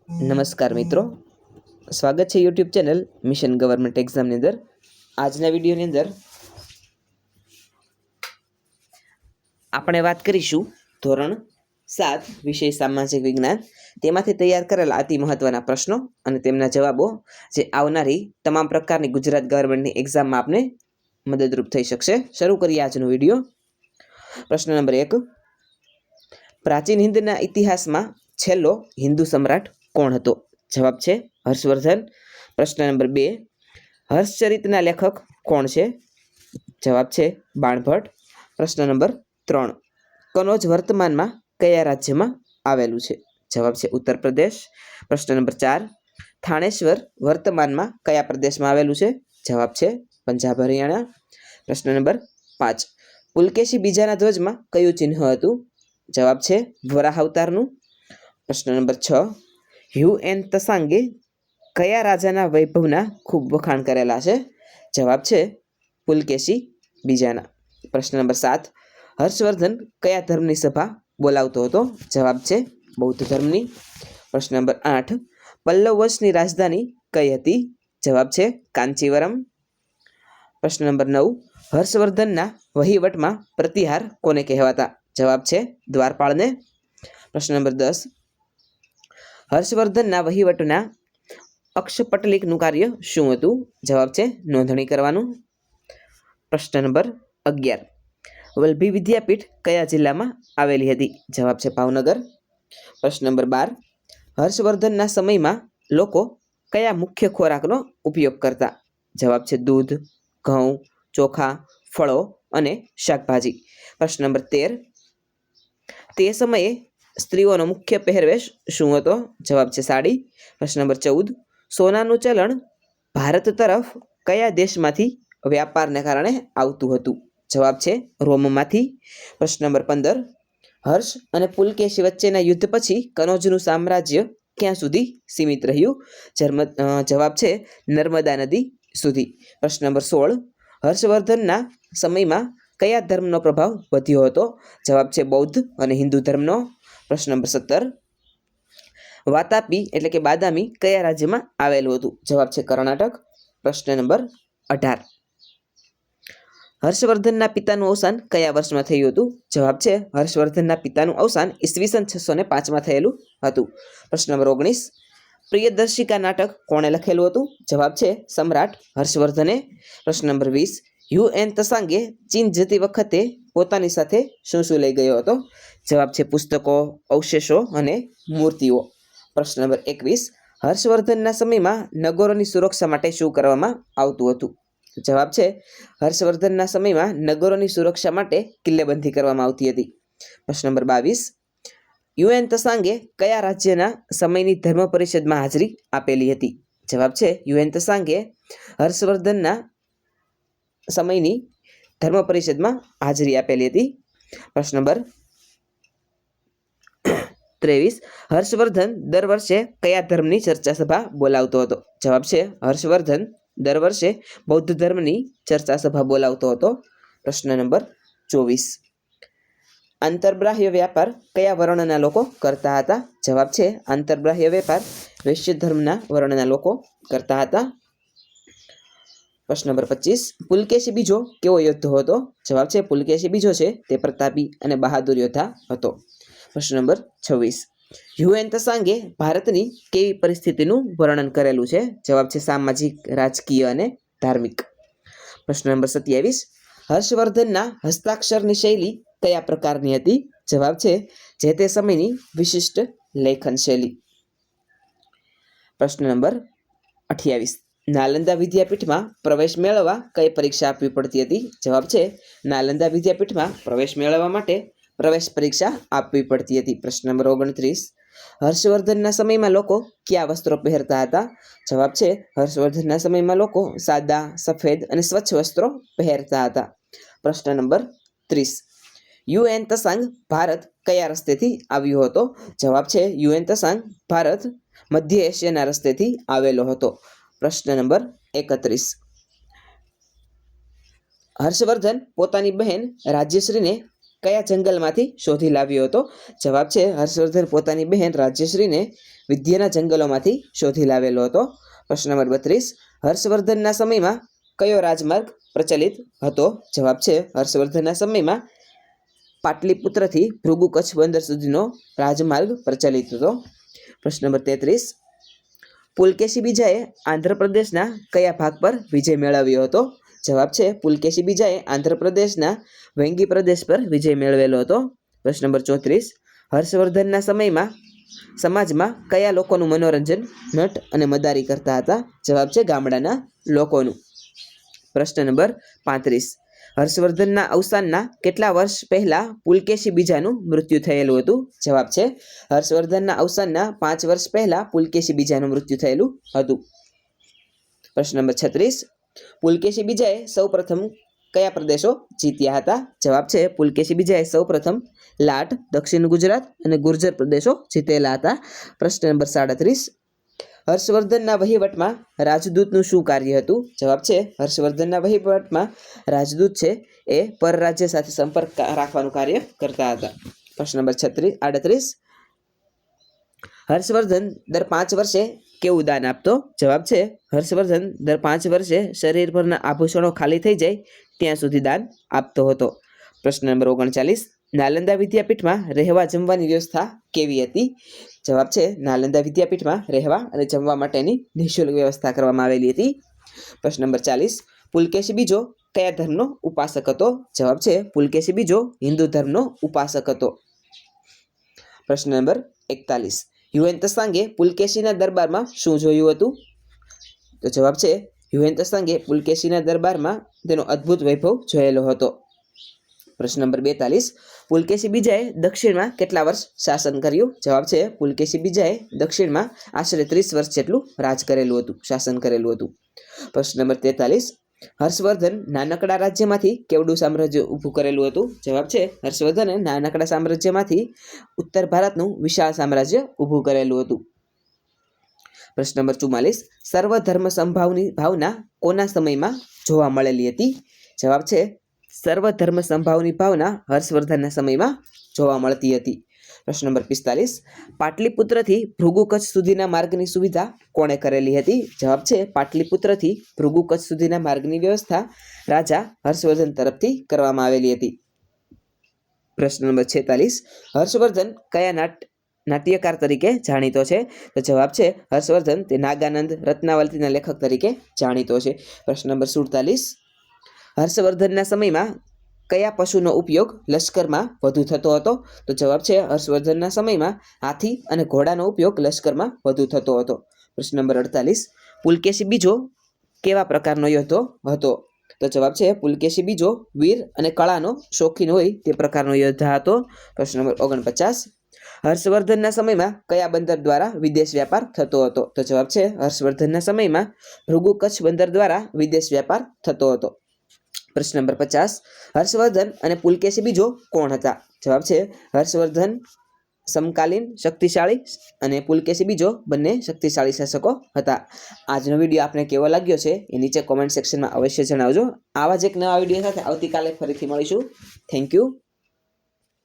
નમસ્કાર મિત્રો, સ્વાગત છે યુટ્યુબ ચેનલ મિશન ગવર્મેન્ટ એક્ઝામની અંદર. આજના વિડીયોની અંદર આપણે વાત કરીશું ધોરણ 7 વિષય સામાજિક વિજ્ઞાન તેમાંથી તૈયાર કરેલા અતિ મહત્વના પ્રશ્નો અને તેમના જવાબો જે આવનારી તમામ પ્રકારની ગુજરાત ગવર્મેન્ટની એક્ઝામમાં આપને મદદરૂપ થઈ શકશે. શરૂ કરીએ આજનો વિડીયો. પ્રશ્ન નંબર 1. પ્રાચીન હિન્દના ઇતિહાસમાં છેલ્લો હિન્દુ સમ્રાટ કોણ હતો? જવાબ છે હર્ષવર્ધન. પ્રશ્ન નંબર 2. હર્ષચરિતના લેખક કોણ છે? જવાબ છે બાણભટ્ટ. પ્રશ્ન નંબર 3. કનોજ વર્તમાનમાં કયા રાજ્યમાં આવેલું છે? જવાબ છે ઉત્તર પ્રદેશ. પ્રશ્ન નંબર 4. થાણેશ્વર વર્તમાનમાં કયા પ્રદેશમાં આવેલું છે? જવાબ છે પંજાબ હરિયાણા. પ્રશ્ન નંબર 5. પુલકેશી બીજાના ધ્વજમાં કયું ચિહ્ન હતું? જવાબ છે વરાહ અવતારનું. પ્રશ્ન નંબર 6. હ્યુ એન તસાંગે કયા રાજાના વૈભવના ખૂબ વખાણ કરેલા છે? જવાબ છે પુલકેશી બીજાના. પ્રશ્ન નંબર 7. હર્ષવર્ધન કયા ધર્મની સભા બોલાવતો હતો? જવાબ છે બૌદ્ધ ધર્મની. પ્રશ્ન નંબર 8. પલ્લવ વંશની રાજધાની કઈ હતી? જવાબ છે કાંચીવરમ. પ્રશ્ન નંબર 9. હર્ષવર્ધનના વહીવટમાં પ્રતિહાર કોને કહેવાતા? જવાબ છે દ્વારપાળને. પ્રશ્ન નંબર 10. હર્ષવર્ધનના વહીવટના અક્ષપટલિકનું કાર્ય શું હતું? જવાબ છે નોંધણી કરવાનું. પ્રશ્ન નંબર 11. વલ્લભી વિદ્યાપીઠ કયા જિલ્લામાં આવેલી હતી? જવાબ છે ભાવનગર. પ્રશ્ન નંબર 12. હર્ષવર્ધનના સમયમાં લોકો કયા મુખ્ય ખોરાકનો ઉપયોગ કરતા? જવાબ છે દૂધ, ઘઉં, ચોખા, ફળો અને શાકભાજી. પ્રશ્ન નંબર 13. તે સમયે સ્ત્રીઓનો મુખ્ય પહેરવેશ શું હતો? જવાબ છે સાડી. પ્રશ્ન નંબર 14. સોનાનું ચલણ ભારત તરફ કયા દેશમાંથી વ્યાપારને કારણે આવતું હતું? જવાબ છે રોમમાંથી. પ્રશ્ન નંબર 15. હર્ષ અને પુલકેશી વચ્ચેના યુદ્ધ પછી કનોજનું સામ્રાજ્ય ક્યાં સુધી સીમિત રહ્યું? જવાબ છે નર્મદા નદી સુધી. પ્રશ્ન નંબર 16. હર્ષવર્ધનના સમયમાં કયા ધર્મનો પ્રભાવ વધ્યો હતો? જવાબ છે બૌદ્ધ અને હિન્દુ ધર્મનો. પ્રશ્ન નંબર 17. વાતાપી એટલે કે બાદામી કયા રાજ્યમાં આવેલું હતું? જવાબ છે કર્ણાટક. પ્રશ્ન નંબર 18. હર્ષવર્ધનના પિતાનું અવસાન કયા વર્ષમાં થયું હતું? જવાબ છે હર્ષવર્ધનના પિતાનું અવસાન ઈસવીસન 605માં થયેલું હતું. પ્રશ્ન નંબર 19. પ્રિયદર્શિકા નાટક કોણે લખેલું હતું? જવાબ છે સમ્રાટ હર્ષવર્ધને. પ્રશ્ન નંબર 20. હ્યુ એન તસાંગે ચીન જતી વખતે પોતાની સાથે શું શું લઈ ગયો હતો? જવાબ છે પુસ્તકો, અવશેષો અને મૂર્તિઓ. પ્રશ્ન નંબર 21. હર્ષવર્ધનના સમયમાં નગરોની સુરક્ષા માટે શું કરવામાં આવતું હતું? જવાબ છે હર્ષવર્ધનના સમયમાં નગરોની સુરક્ષા માટે કિલ્લેબંધી કરવામાં આવતી હતી. પ્રશ્ન નંબર 22. હ્યુ એન તસાંગે કયા રાજ્યના સમયની ધર્મ પરિષદમાં હાજરી આપેલી હતી? જવાબ છે હ્યુ એન તસાંગે હર્ષવર્ધનના સમયની ધર્મ પરિષદમાં હાજરી આપેલી હતી. પ્રશ્ન નંબર 23. હર્ષવર્ધન દર વર્ષે કયા ધર્મની ચર્ચા સભા બોલાવતો હતો? જવાબ છે હર્ષવર્ધન દર વર્ષે બૌદ્ધ ધર્મની ચર્ચા સભા બોલાવતો હતો. પ્રશ્ન નંબર 24. આંતરબાહ્ય વ્યાપાર કયા વર્ણના લોકો કરતા હતા? જવાબ છે આંતરબાહ્ય વેપાર વૈશ્ય ધર્મના વર્ણના લોકો કરતા હતા. પ્રશ્ન નંબર 25. પુલકેશી બીજો કેવો યોદ્ધો હતો? જવાબ છે પુલકેશી બીજો છે તે પ્રતાપી અને બહાદુર યોદ્ધા હતો. પ્રશ્ન નંબર 26. હ્યુ એન તસાંગે ભારતની કેવી પરિસ્થિતિનું વર્ણન કરેલું છે? જવાબ છે સામાજિક, રાજકીય અને ધાર્મિક. પ્રશ્ન નંબર 27. હર્ષવર્ધનના હસ્તાક્ષરની શૈલી કયા પ્રકારની હતી? જવાબ છે જે તે સમયની વિશિષ્ટ લેખન શૈલી. પ્રશ્ન નંબર 28. નાલંદા વિદ્યાપીઠમાં પ્રવેશ મેળવવા કઈ પરીક્ષા આપવી પડતી હતી? જવાબ છે નાલંદા વિદ્યાપીઠમાં પ્રવેશ મેળવવા માટે પ્રવેશ પરીક્ષા આપવી પડતી હતી. પ્રશ્ન નંબર 29. હર્ષવર્ધનના સમયમાં લોકો કયા વસ્ત્રો પહેરતા હતા? જવાબ છે હર્ષવર્ધનના સમયમાં લોકો સાદા, સફેદ અને સ્વચ્છ વસ્ત્રો પહેરતા હતા. પ્રશ્ન નંબર 30. હ્યુ એન તસાંગ ભારત કયા રસ્તેથી આવ્યો હતો? જવાબ છે હ્યુ એન તસાંગ ભારત મધ્ય એશિયાના રસ્તેથી આવેલો હતો. પ્રશ્ન નંબર 31. હર્ષવર્ધન પોતાની બહેન રાજ્યશ્રીને કયા જંગલમાંથી શોધી લાવ્યો હતો? જવાબ છે હર્ષવર્ધન પોતાની બહેન રાજ્યશ્રીને વિદ્યાના જંગલોમાંથી શોધી લાવેલો હતો. પ્રશ્ન નંબર 32, હર્ષવર્ધનના સમયમાં કયો રાજમાર્ગ પ્રચલિત હતો? જવાબ છે હર્ષવર્ધનના સમયમાં પાટલીપુત્રથી ભૃગુ કચ્છ બંદર સુધીનો રાજમાર્ગ પ્રચલિત હતો. પ્રશ્ન નંબર 33, પુલકેશી બીજાએ આંધ્રપ્રદેશના કયા ભાગ પર વિજય મેળવ્યો હતો? જવાબ છે પુલકેશી બીજાએ આંધ્રપ્રદેશના વેંગી પ્રદેશ પર વિજય મેળવેલો હતો. પ્રશ્ન નંબર 34, હર્ષવર્ધનના સમાજમાં કયા લોકોનું મનોરંજન નટ અને મદારી કરતા હતા? જવાબ છે ગામડાના લોકોનું. પ્રશ્ન નંબર 35, હર્ષવર્ધનના અવસાનના કેટલા વર્ષ પહેલા પુલકેશી બીજાનું મૃત્યુ થયેલું હતું? જવાબ છે હર્ષવર્ધનના અવસાનના 5 વર્ષ પહેલા પુલકેશી બીજાનું મૃત્યુ થયેલું હતું. પ્રશ્ન નંબર 36, પુલકેશી બીજાએ સૌપ્રથમ કયા પ્રદેશો જીત્યા હતા? જવાબ છે પુલકેશી બીજાએ સૌપ્રથમ લાટ, દક્ષિણ ગુજરાત અને ગુર્જર પ્રદેશો જીતેલા હતા. પ્રશ્ન નંબર 37, હર્ષવર્ધનના વહીવટમાં રાજદૂતનું શું કાર્ય હતું? જવાબ છે હર્ષવર્ધનના વહીવટમાં રાજદૂત છે એ પરરાજ્ય સાથે સંપર્ક રાખવાનું કાર્ય કરતા હતા. પ્રશ્ન નંબર 38, હર્ષવર્ધન દર 5 વર્ષે કેવું દાન આપતો? જવાબ છે હર્ષવર્ધન દર 5 વર્ષે શરીર પરના આભૂષણો ખાલી થઈ જાય ત્યાં સુધી દાન આપતો હતો. પ્રશ્ન નંબર 39, નાલંદા વિદ્યાપીઠમાં રહેવા જમવાની વ્યવસ્થા કેવી હતી? જવાબ છે નાલંદા વિદ્યાપીઠમાં રહેવા અને જમવા માટેની નિઃશુલ્ક વ્યવસ્થા કરવામાં આવેલી હતી. પ્રશ્ન નંબર 40, પુલકેશી બીજો કયા ધર્મનો ઉપાસક હતો? જવાબ છે પુલકેશી બીજો હિન્દુ ધર્મનો ઉપાસક હતો. પ્રશ્ન નંબર 41, હ્યુએન ત્સાંગે પુલકેશીના દરબારમાં શું જોયું હતું? તો જવાબ છે હ્યુએન ત્સાંગે પુલકેશીના દરબારમાં તેનો અદ્ભુત વૈભવ જોયેલો હતો. પ્રશ્ન નંબર 42, પુલકેશી બીજાએ દક્ષિણમાં કેટલા વર્ષ શાસન કર્યું? જવાબ છે પુલકેશી બીજાએ દક્ષિણમાં આશરે 30 વર્ષ જેટલું શાસન કરેલું હતું. પ્રશ્ન નંબર 43, હર્ષવર્ધન નાનકડા રાજ્યમાંથી કેવડું સામ્રાજ્ય ઊભું કરેલું હતું? જવાબ છે હર્ષવર્ધને નાનકડા સામ્રાજ્યમાંથી ઉત્તર ભારતનું વિશાળ સામ્રાજ્ય ઊભું કરેલું હતું. પ્રશ્ન નંબર 44, સર્વધર્મ સંભાવની ભાવના કોના સમયમાં જોવા મળેલી હતી? જવાબ છે સર્વધર્મ સંભાવની ભાવના હર્ષવર્ધનના સમયમાં જોવા મળતી હતી. પ્રશ્ન નંબર 45, પાટલીપુત્રથી ભૃગુ કચ્છ સુધીના માર્ગની સુવિધા કોણે કરેલી હતી? જવાબ છે પાટલીપુત્રથી ભૃગુ કચ્છ સુધીના માર્ગની વ્યવસ્થા રાજા હર્ષવર્ધન તરફથી કરવામાં આવેલી હતી. પ્રશ્ન નંબર 46, હર્ષવર્ધન કયા નાટ્યકાર તરીકે જાણીતો છે? તો જવાબ છે હર્ષવર્ધન તે નાગાનંદ રત્નાવલીના લેખક તરીકે જાણીતો છે. પ્રશ્ન નંબર 47, હર્ષવર્ધનના સમયમાં કયા પશુનો ઉપયોગ લશ્કરમાં વધુ થતો હતો? તો જવાબ છે હર્ષવર્ધનના સમયમાં હાથી અને ઘોડાનો ઉપયોગ લશ્કરમાં વધુ થતો હતો. પ્રશ્ન નંબર 48, પુલકેશી બીજો કેવા પ્રકારનો યોદ્ધો હતો? તો જવાબ છે પુલકેશી બીજો વીર અને કળાનો શોખીન હોય તે પ્રકારનો યોદ્ધા હતો. પ્રશ્ન નંબર 49, હર્ષવર્ધનના સમયમાં કયા બંદર દ્વારા વિદેશ વ્યાપાર થતો હતો? તો જવાબ છે હર્ષવર્ધનના સમયમાં ભૃગુ કચ્છ બંદર દ્વારા વિદેશ વ્યાપાર થતો હતો. પ્રશ્ન નંબર 50, હર્ષવર્ધન અને પુલકેશી બીજો કોણ હતા? જવાબ છે હર્ષવર્ધન સમકાલીન શક્તિશાળી અને પુલકેશી બીજો બંને શક્તિશાળી શાસકો હતા. આજનો વિડીયો આપને કેવો લાગ્યો છે એ નીચે કોમેન્ટ સેક્શનમાં અવશ્ય જણાવજો. આવા જ એક નવા વિડીયો સાથે આવતીકાલે ફરીથી મળીશું. Thank you.